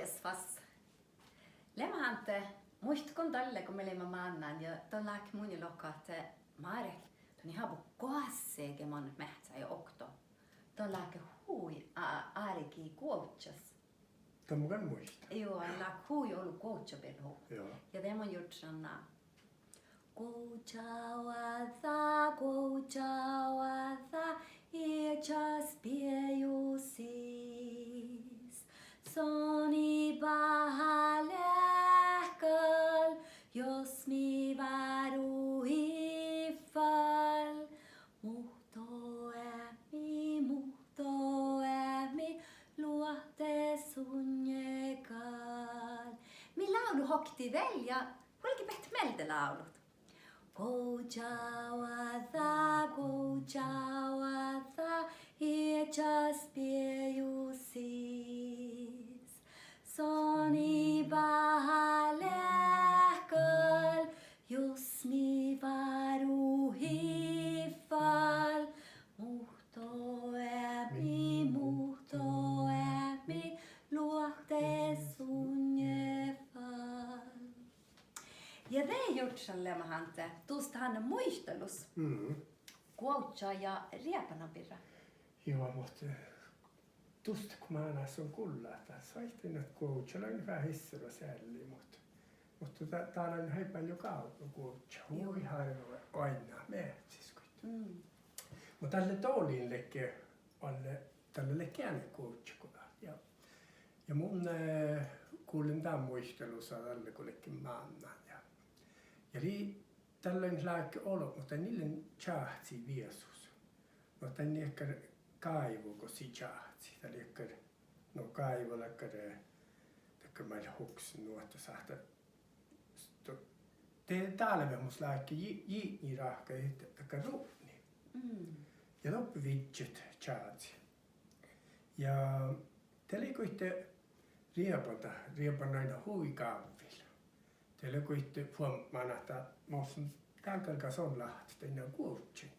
pois fast. Lemahante muistkon tälle kun me olemme maannan ja tuolla mun lokkaat Marek. Tuon ihan koasseeke man mähtsä ja okto. Tuolla hui aariki kuotsas. Tämä mukaan muista. Joo, la hui ollut kuotsapelho. Joo. Ja tämä on just sanna. Kuuchawatha, iechas piejusis. Soni pahalehkal, jos mi varu hiffal. Muhto äämi, luote sunjekal. Mi laulu hokti väl ja hulki pehti melde laulut. Kuuchawatha, iechas piejusis. Soni pahalehkal, jos mi varu hiffal. Muhto äämi, luote sunjefal. Ja det gjort sen lemahante, tuosta hän muistelus. Kuoutsa ja riepanapirra. Joo, mutta tuosta kun mä aina sun kuulla, että saihtin, että kuoutsalla on vähän hissellä sälli, mutta täällä on hyvin paljon kautta kuoutsa. Hui harvoin aina määtsiskut. Mutta tälle toolillekin tälle lekään kuoutsakula. Ja mun kuulin tämän muistelussa tälle kullekin maannan. Ja tällöin lääkki ollut, mutta niille tjahtsi viesus. Mutta en ehkä kaivu, kun si tjahtsi. Tällä ehkä kaivu läkkärä, että mä huksin nuotta sahta. Täällä vehmus lääkki jiitni rahka, että ruupni. Ja loppu vidget tjahtsi. Ja tällä kuitte riepan aina huikaavilla. Tällä kuitte huomaan, että muuten täällä on lahti, että on kuutsi.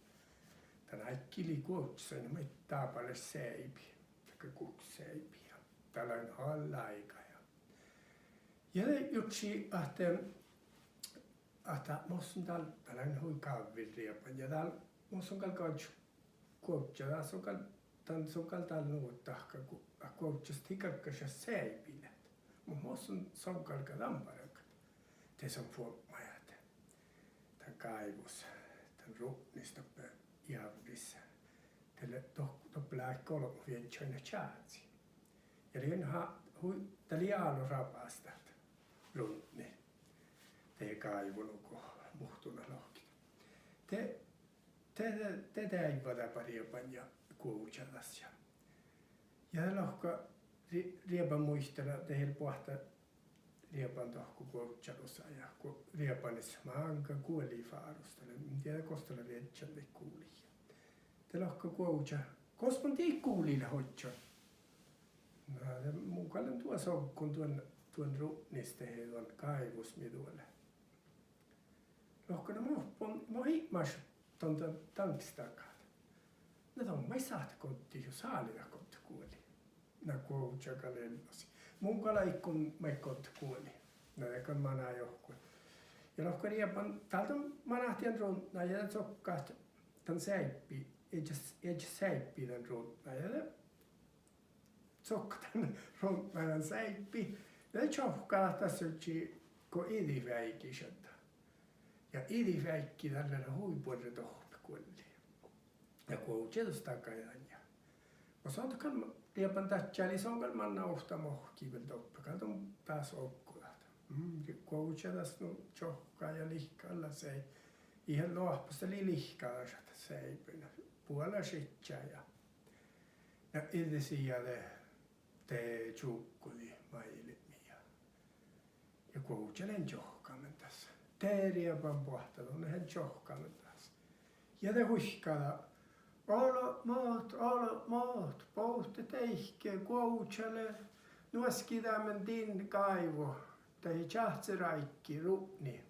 Tänä ei kili kuutsi, niin me taapalle seipi, tai kukseipi. Täällä on hallaika. Ja yksi, että muuten täällä on huikaavilla riepan. Ja täällä muuten kalkaan kuutsi, ja täällä on täällä nuutahka, kun kuutsista hikakkaisia seipinät. Mutta muuten on kalkaan lamparakat. Tässä on fuomajat. Tämän kaivus, tämän runnista javdissa. Tällä toppelää kolme vietsäinen tjaatsi. Ja tällä jäällä rapasta runni. Te kaivunut, kun muhtuna lohkita. Te täivada pariapan ja kuutsalas. Ja lohka riepan muistella tehdä pohta riepan tohku kuutsalussa ja riepanissa maanka kuoli faarusta. En tiedä kostalla vietsälle kuuli. Te lohka kuutsa. Koskon tii kuulilla hoitsa. No, mun kallan tuo sokkun tuon runnista he tuon kaivusmidulle. Lohka mä hiimas tuonta tankstakat. No ton mä saat kotiin jo saalilla kotta kuoli. Nää kuutsa kalellasi. Mun kalaikun mä kotta kuoli. No eikä mä näe johkuun. Ja lohka riepan, täältä mä nähtien runna ja sokkaat tän säippi. Ei säippi tän runna ja sokkatan runnan säippi. Ja tjohkaa tässä yksi, kun idiväikki sieltä. Ja idiväikki tällä huipuolella tohpi kuoli. Ja kuutsetus takajan. Ja sontakan riepan tätsääli sonkan manna ohta mohkivel toppi. Kalton taas okkulat. Kuutsetas no tjohkaa ja lihkalla se. Ihan lohpasta li lihkalla seipynä. Puolella sitsää ja edesiä te tjukkuli maili. Ja kuutselen tjohkaamen tässä. Te riepan pohtelun, hän tjohkaamen tässä. Ja te huiskala. Olo moot, pohte teihke, kuutsele. Nuoskidamen din kaivo. Te tjahtse raikki rupni.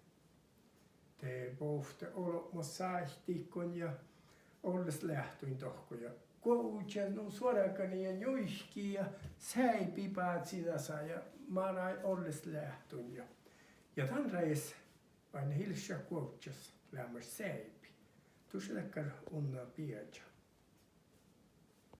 Te pohte olo mo saihtikon ja olles lähtuin tohko ja koutsia no suorakani ja juiski ja säipipaat sitä saa ja mä näin olles lähtun jo. Ja tämän reis vain hilsä koutsis lämmäs säipi. Tuossa lekkar unna piedja.